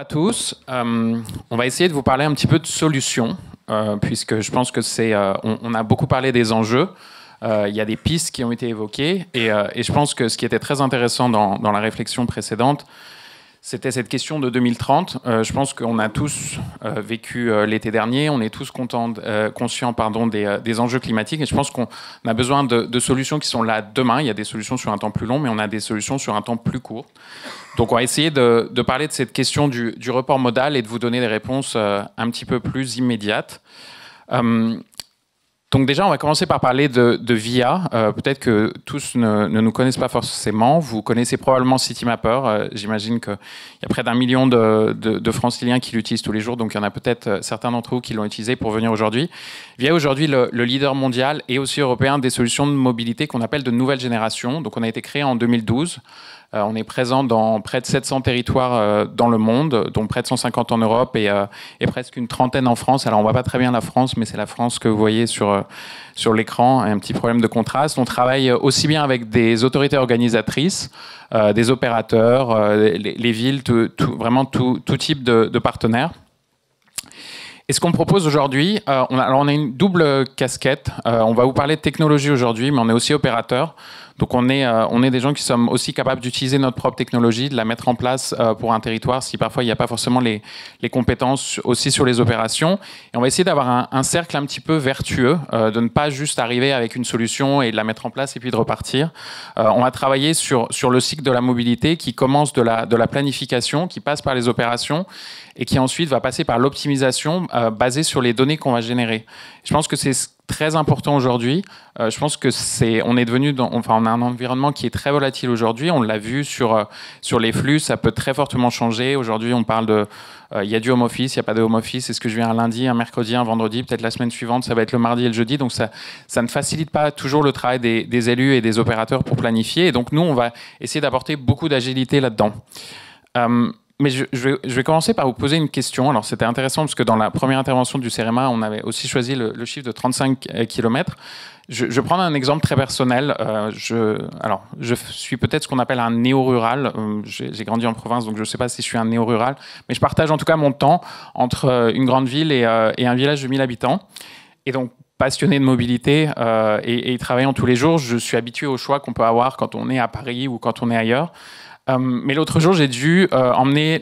à tous. On va essayer de vous parler un petit peu de solutions, puisque je pense que on a beaucoup parlé des enjeux. Il y a des pistes qui ont été évoquées, et je pense que ce qui était très intéressant dans la réflexion précédente, c'était cette question de 2030. Je pense qu'on a tous vécu l'été dernier, on est tous conscients des enjeux climatiques, et je pense qu'on a besoin de solutions qui sont là demain. Il y a des solutions sur un temps plus long, mais on a des solutions sur un temps plus court. Donc on va essayer de parler de cette question du report modal et de vous donner des réponses un petit peu plus immédiates. Donc déjà, on va commencer par parler de VIA. Peut-être que tous ne nous connaissent pas forcément. Vous connaissez probablement Citymapper. J'imagine qu'il y a près d'1 million de franciliens qui l'utilisent tous les jours. Donc il y en a peut-être certains d'entre vous qui l'ont utilisé pour venir aujourd'hui. VIA est aujourd'hui le leader mondial et aussi européen des solutions de mobilité qu'on appelle de nouvelle génération. Donc on a été créé en 2012. On est présent dans près de 700 territoires dans le monde, dont près de 150 en Europe et presque une trentaine en France. Alors on ne voit pas très bien la France, mais c'est la France que vous voyez sur l'écran. Un petit problème de contraste. On travaille aussi bien avec des autorités organisatrices, des opérateurs, les villes, vraiment tout type de partenaires. Et ce qu'on propose aujourd'hui, on a une double casquette. On va vous parler de technologie aujourd'hui, mais on est aussi opérateur. Donc on est des gens qui sommes aussi capables d'utiliser notre propre technologie, de la mettre en place pour un territoire, si parfois il n'y a pas forcément les compétences aussi sur les opérations. Et on va essayer d'avoir un cercle un petit peu vertueux, de ne pas juste arriver avec une solution et de la mettre en place et puis de repartir. On va travailler sur le cycle de la mobilité qui commence de la planification, qui passe par les opérations et qui ensuite va passer par l'optimisation basée sur les données qu'on va générer. Je pense que c'est très important aujourd'hui. Je pense que on a un environnement qui est très volatile aujourd'hui. On l'a vu sur les flux, ça peut très fortement changer. Aujourd'hui, on parle il y a du home office, il n'y a pas de home office. Est-ce que je viens un lundi, un mercredi, un vendredi, peut-être la semaine suivante, ça va être le mardi et le jeudi. Donc ça ne facilite pas toujours le travail des élus et des opérateurs pour planifier. Et donc nous, on va essayer d'apporter beaucoup d'agilité là-dedans. Mais je vais commencer par vous poser une question. Alors, c'était intéressant parce que dans la première intervention du CEREMA, on avait aussi choisi le chiffre de 35 km. Je vais prendre un exemple très personnel. Je suis peut-être ce qu'on appelle un néo-rural. J'ai grandi en province, donc je ne sais pas si je suis un néo-rural. Mais je partage en tout cas mon temps entre une grande ville et un village de 1000 habitants. Et donc, passionné de mobilité et y travaillant tous les jours, je suis habitué au choix qu'on peut avoir quand on est à Paris ou quand on est ailleurs. Mais l'autre jour, j'ai dû emmener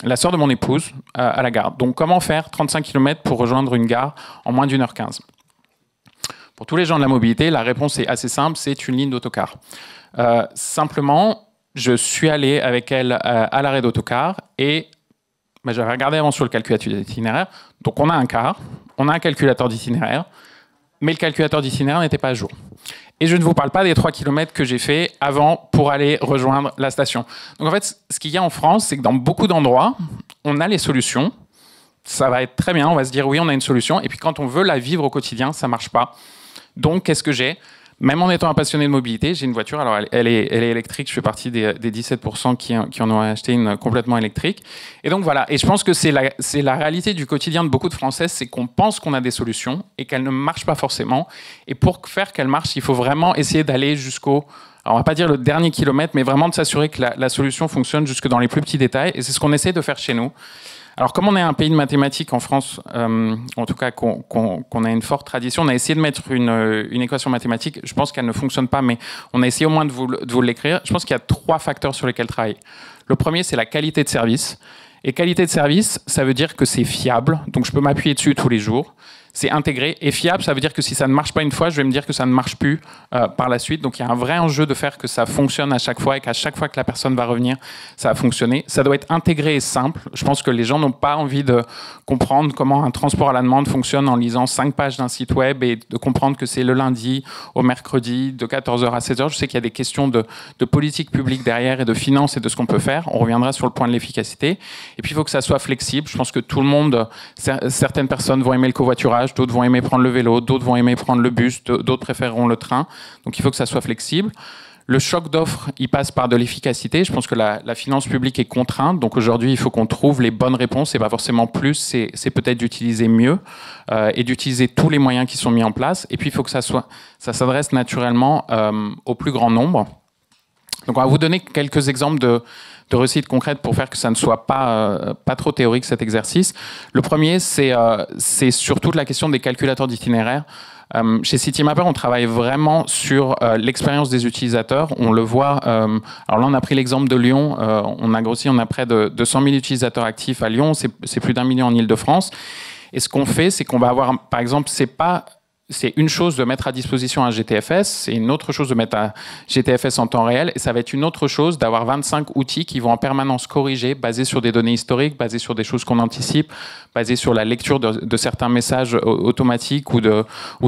la sœur de mon épouse à la gare. Donc, comment faire 35 km pour rejoindre une gare en moins d'1h15 ? Pour tous les gens de la mobilité, la réponse est assez simple, c'est une ligne d'autocar. Simplement, je suis allé avec elle à l'arrêt d'autocar et j'avais regardé avant sur le calculateur d'itinéraire. Donc, on a un car, on a un calculateur d'itinéraire, mais le calculateur d'itinéraire n'était pas à jour. Et je ne vous parle pas des 3 km que j'ai fait avant pour aller rejoindre la station. Donc en fait, ce qu'il y a en France, c'est que dans beaucoup d'endroits, on a les solutions. Ça va être très bien, on va se dire oui, on a une solution. Et puis quand on veut la vivre au quotidien, ça ne marche pas. Donc qu'est-ce que j'ai ? Même en étant un passionné de mobilité, j'ai une voiture. Alors elle est électrique, je fais partie des 17% qui en ont acheté une complètement électrique. Et donc voilà, et je pense que c'est la réalité du quotidien de beaucoup de Français, c'est qu'on pense qu'on a des solutions et qu'elles ne marchent pas forcément. Et pour faire qu'elles marchent, il faut vraiment essayer d'aller jusqu'au... Alors on va pas dire le dernier kilomètre, mais vraiment de s'assurer que la solution fonctionne jusque dans les plus petits détails. Et c'est ce qu'on essaie de faire chez nous. Alors, comme on est un pays de mathématiques en France, en tout cas qu'on a une forte tradition, on a essayé de mettre une équation mathématique. Je pense qu'elle ne fonctionne pas, mais on a essayé au moins de vous l'écrire. Je pense qu'il y a 3 facteurs sur lesquels travailler. Le premier, c'est la qualité de service. Et qualité de service, ça veut dire que c'est fiable. Donc, je peux m'appuyer dessus tous les jours. C'est intégré et fiable, ça veut dire que si ça ne marche pas une fois, je vais me dire que ça ne marche plus par la suite. Donc il y a un vrai enjeu de faire que ça fonctionne à chaque fois et qu'à chaque fois que la personne va revenir, ça va fonctionner. Ça doit être intégré et simple. Je pense que les gens n'ont pas envie de comprendre comment un transport à la demande fonctionne en lisant 5 pages d'un site web et de comprendre que c'est le lundi au mercredi de 14h à 16h. Je sais qu'il y a des questions de politique publique derrière et de finances et de ce qu'on peut faire. On reviendra sur le point de l'efficacité. Et puis il faut que ça soit flexible. Je pense que tout le monde, certaines personnes vont aimer le covoiturage, d'autres vont aimer prendre le vélo, d'autres vont aimer prendre le bus, d'autres préféreront le train. Donc il faut que ça soit flexible. Le choc d'offres, il passe par de l'efficacité. Je pense que la finance publique est contrainte. Donc aujourd'hui, il faut qu'on trouve les bonnes réponses et pas forcément plus. C'est peut-être d'utiliser mieux et d'utiliser tous les moyens qui sont mis en place. Et puis il faut que ça s'adresse naturellement au plus grand nombre. Donc on va vous donner quelques exemples réussites concrètes pour faire que ça ne soit pas trop théorique cet exercice. Le premier, c'est sur toute la question des calculateurs d'itinéraires. Chez Citymapper, on travaille vraiment sur l'expérience des utilisateurs. On le voit. Alors là, on a pris l'exemple de Lyon. On a grossi, on a près de 200 000 utilisateurs actifs à Lyon. C'est plus d'1 million en Île-de-France. Et ce qu'on fait, c'est qu'on va avoir, par exemple, c'est une chose de mettre à disposition un GTFS, c'est une autre chose de mettre un GTFS en temps réel, et ça va être une autre chose d'avoir 25 outils qui vont en permanence corriger, basés sur des données historiques, basés sur des choses qu'on anticipe, basés sur la lecture de certains messages automatiques ou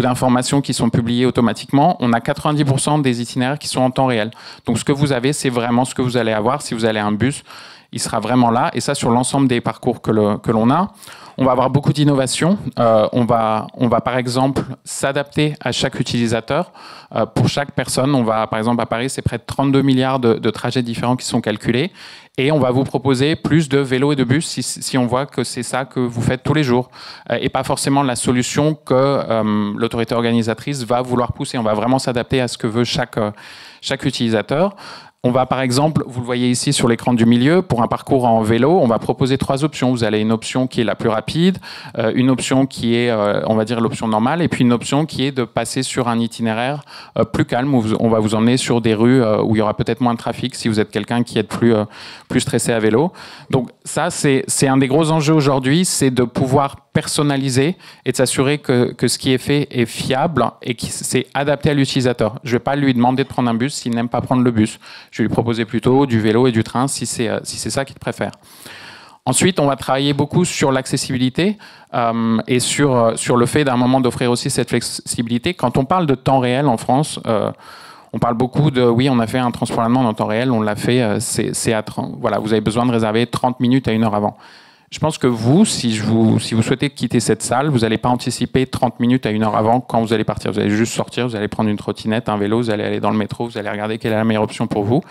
d'informations qui sont publiées automatiquement. On a 90% des itinéraires qui sont en temps réel. Donc ce que vous avez, c'est vraiment ce que vous allez avoir. Si vous allez à un bus, il sera vraiment là, et ça sur l'ensemble des parcours que l'on a. On va avoir beaucoup d'innovations. On va par exemple s'adapter à chaque utilisateur. Pour chaque personne, on va par exemple à Paris, c'est près de 32 milliards de trajets différents qui sont calculés. Et on va vous proposer plus de vélos et de bus si on voit que c'est ça que vous faites tous les jours. Et pas forcément la solution que l'autorité organisatrice va vouloir pousser. On va vraiment s'adapter à ce que veut chaque utilisateur. On va par exemple, vous le voyez ici sur l'écran du milieu, pour un parcours en vélo, on va proposer 3 options. Vous avez une option qui est la plus rapide, une option qui est, on va dire, l'option normale, et puis une option qui est de passer sur un itinéraire plus calme, où on va vous emmener sur des rues où il y aura peut-être moins de trafic si vous êtes quelqu'un qui est plus stressé à vélo. Donc ça, c'est un des gros enjeux aujourd'hui, c'est de pouvoir personnaliser et de s'assurer que ce qui est fait est fiable et que c'est adapté à l'utilisateur. Je ne vais pas lui demander de prendre un bus s'il n'aime pas prendre le bus. Je vais lui proposer plutôt du vélo et du train si c'est ça qu'il préfère. Ensuite, on va travailler beaucoup sur l'accessibilité et sur le fait d'un moment d'offrir aussi cette flexibilité. Quand on parle de temps réel en France, on parle beaucoup de, oui, on a fait un transport allemand en temps réel, on l'a fait, voilà, vous avez besoin de réserver 30 minutes à 1 heure avant. Je pense que vous, si vous souhaitez quitter cette salle, vous n'allez pas anticiper 30 minutes à 1 heure avant quand vous allez partir. Vous allez juste sortir, vous allez prendre une trottinette, un vélo, vous allez aller dans le métro, vous allez regarder quelle est la meilleure option pour vous.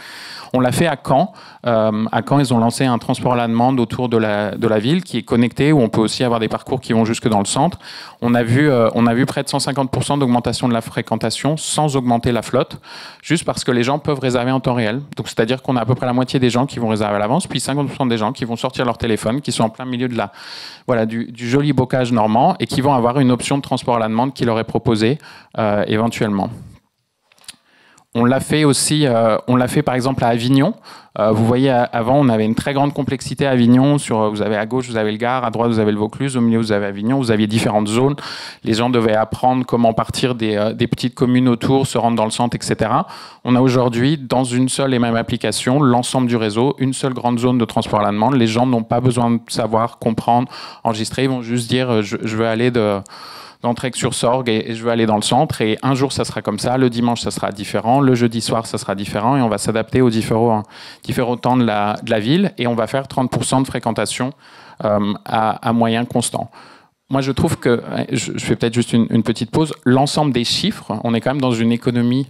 On l'a fait à Caen. À Caen, ils ont lancé un transport à la demande autour de la ville qui est connecté, où on peut aussi avoir des parcours qui vont jusque dans le centre. On a vu près de 150% d'augmentation de la fréquentation sans augmenter la flotte, juste parce que les gens peuvent réserver en temps réel. Donc, c'est-à-dire qu'on a à peu près la moitié des gens qui vont réserver à l'avance, puis 50% des gens qui vont sortir leur téléphone, qui sont en plein milieu de du joli bocage normand et qui vont avoir une option de transport à la demande qui leur est proposée éventuellement. On l'a fait aussi, par exemple à Avignon. Vous voyez, avant, on avait une très grande complexité à Avignon. Vous avez à gauche, vous avez le Gard, à droite, vous avez le Vaucluse, au milieu, vous avez Avignon. Vous aviez différentes zones. Les gens devaient apprendre comment partir des petites communes autour, se rendre dans le centre, etc. On a aujourd'hui, dans une seule et même application, l'ensemble du réseau, une seule grande zone de transport à la demande. Les gens n'ont pas besoin de savoir, comprendre, enregistrer. Ils vont juste dire, je veux aller d'Entraigue-sur-Sorgue et je veux aller dans le centre, et un jour ça sera comme ça, le dimanche ça sera différent, le jeudi soir ça sera différent, et on va s'adapter aux différents temps de la ville, et on va faire 30% de fréquentation à moyen constant. Moi je trouve que, je fais peut-être juste une petite pause, l'ensemble des chiffres, on est quand même dans une économie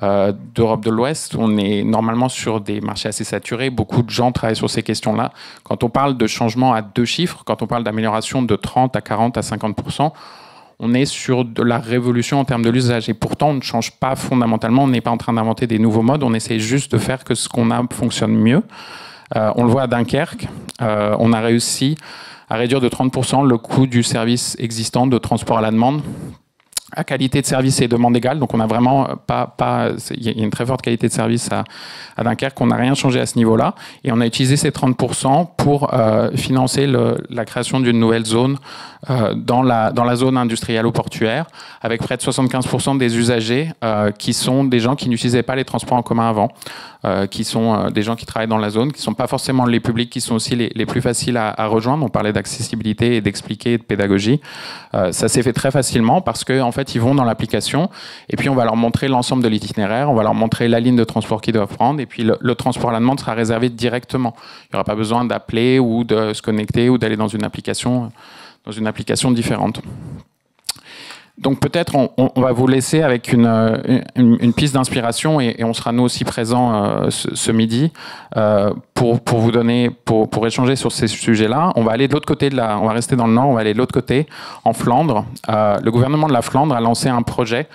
d'Europe de l'Ouest, on est normalement sur des marchés assez saturés, beaucoup de gens travaillent sur ces questions-là. Quand on parle de changement à 2 chiffres, quand on parle d'amélioration de 30 à 40 à 50%, on est sur de la révolution en termes de l'usage. Et pourtant, on ne change pas fondamentalement. On n'est pas en train d'inventer des nouveaux modes. On essaie juste de faire que ce qu'on a fonctionne mieux. On le voit à Dunkerque. On a réussi à réduire de 30% le coût du service existant de transport à la demande, à qualité de service et demande égale. Donc on a vraiment il y a une très forte qualité de service à Dunkerque. On n'a rien changé à ce niveau-là. Et on a utilisé ces 30% pour financer la création d'une nouvelle zone dans la zone industrielle ou portuaire, avec près de 75% des usagers qui sont des gens qui n'utilisaient pas les transports en commun avant, qui sont des gens qui travaillent dans la zone, qui ne sont pas forcément les publics qui sont aussi les plus faciles à rejoindre. On parlait d'accessibilité et d'expliquer et de pédagogie. Ça s'est fait très facilement parce qu'en fait, ils vont dans l'application et puis on va leur montrer l'ensemble de l'itinéraire, on va leur montrer la ligne de transport qu'ils doivent prendre, et puis le transport à la demande sera réservé directement. Il n'y aura pas besoin d'appeler ou de se connecter ou d'aller dans une application différente. Donc peut-être on va vous laisser avec une piste d'inspiration, et on sera nous aussi présents ce midi pour vous donner, pour échanger sur ces sujets-là. On va aller de l'autre côté on va rester dans le nord, on va aller de l'autre côté, en Flandre. Le gouvernement de la Flandre a lancé un projet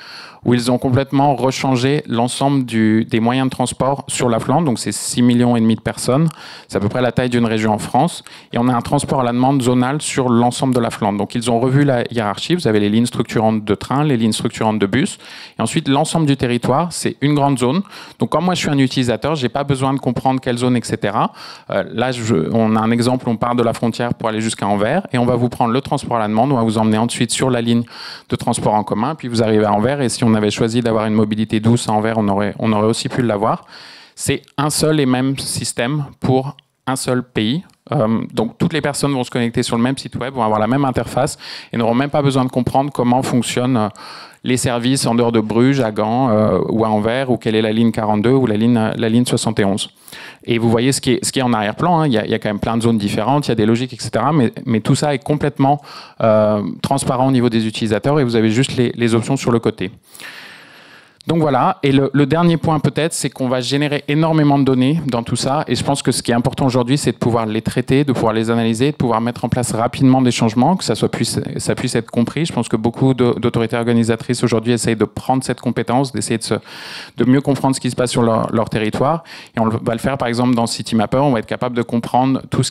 où ils ont complètement rechangé l'ensemble des moyens de transport sur la Flandre. Donc c'est 6,5 millions de personnes, c'est à peu près la taille d'une région en France. Et on a un transport à la demande zonal sur l'ensemble de la Flandre. Donc ils ont revu la hiérarchie, vous avez les lignes structurantes de train, les lignes structurantes de bus, et ensuite l'ensemble du territoire, c'est une grande zone. Donc quand moi je suis un utilisateur, je n'ai pas besoin de comprendre quelle zone, etc. Là, on a un exemple, on part de la frontière pour aller jusqu'à Anvers, et on va vous prendre le transport à la demande, on va vous emmener ensuite sur la ligne de transport en commun, puis vous arrivez à Anvers, et si on avait choisi d'avoir une mobilité douce à Anvers, on aurait aussi pu l'avoir. C'est un seul et même système pour un seul pays. Donc toutes les personnes vont se connecter sur le même site web, vont avoir la même interface et n'auront même pas besoin de comprendre comment fonctionnent les services en dehors de Bruges, à Gand ou à Anvers, ou quelle est la ligne 42 ou la ligne 71. Et vous voyez ce qui est en arrière-plan, hein. Il y a quand même plein de zones différentes, il y a des logiques, etc. Mais tout ça est complètement transparent au niveau des utilisateurs et vous avez juste les options sur le côté. Donc voilà, et le dernier point peut-être, c'est qu'on va générer énormément de données dans tout ça, et je pense que ce qui est important aujourd'hui, c'est de pouvoir les traiter, de pouvoir les analyser, de pouvoir mettre en place rapidement des changements, que ça puisse être compris. Je pense que beaucoup d'autorités organisatrices aujourd'hui essayent de prendre cette compétence, d'essayer de mieux comprendre ce qui se passe sur leur territoire, et on va le faire par exemple dans Citymapper, on va être capable de comprendre tout ce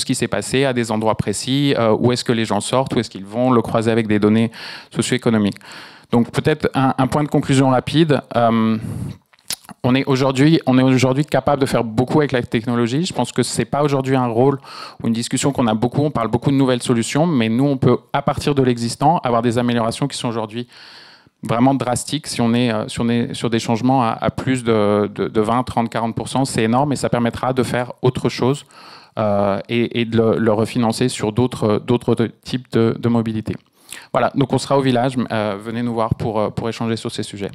qui s'est passé à des endroits précis, où est-ce que les gens sortent, où est-ce qu'ils vont, le croiser avec des données socio-économiques. Donc peut-être un point de conclusion rapide. On est aujourd'hui capable de faire beaucoup avec la technologie. Je pense que ce n'est pas aujourd'hui un rôle ou une discussion qu'on a beaucoup. On parle beaucoup de nouvelles solutions, mais nous, on peut, à partir de l'existant, avoir des améliorations qui sont aujourd'hui vraiment drastiques. Si on est sur des changements à plus de 20, 30, 40%, c'est énorme et ça permettra de faire autre chose et de le refinancer sur d'autres types de mobilité. Voilà, donc on sera au village, venez nous voir pour échanger sur ces sujets.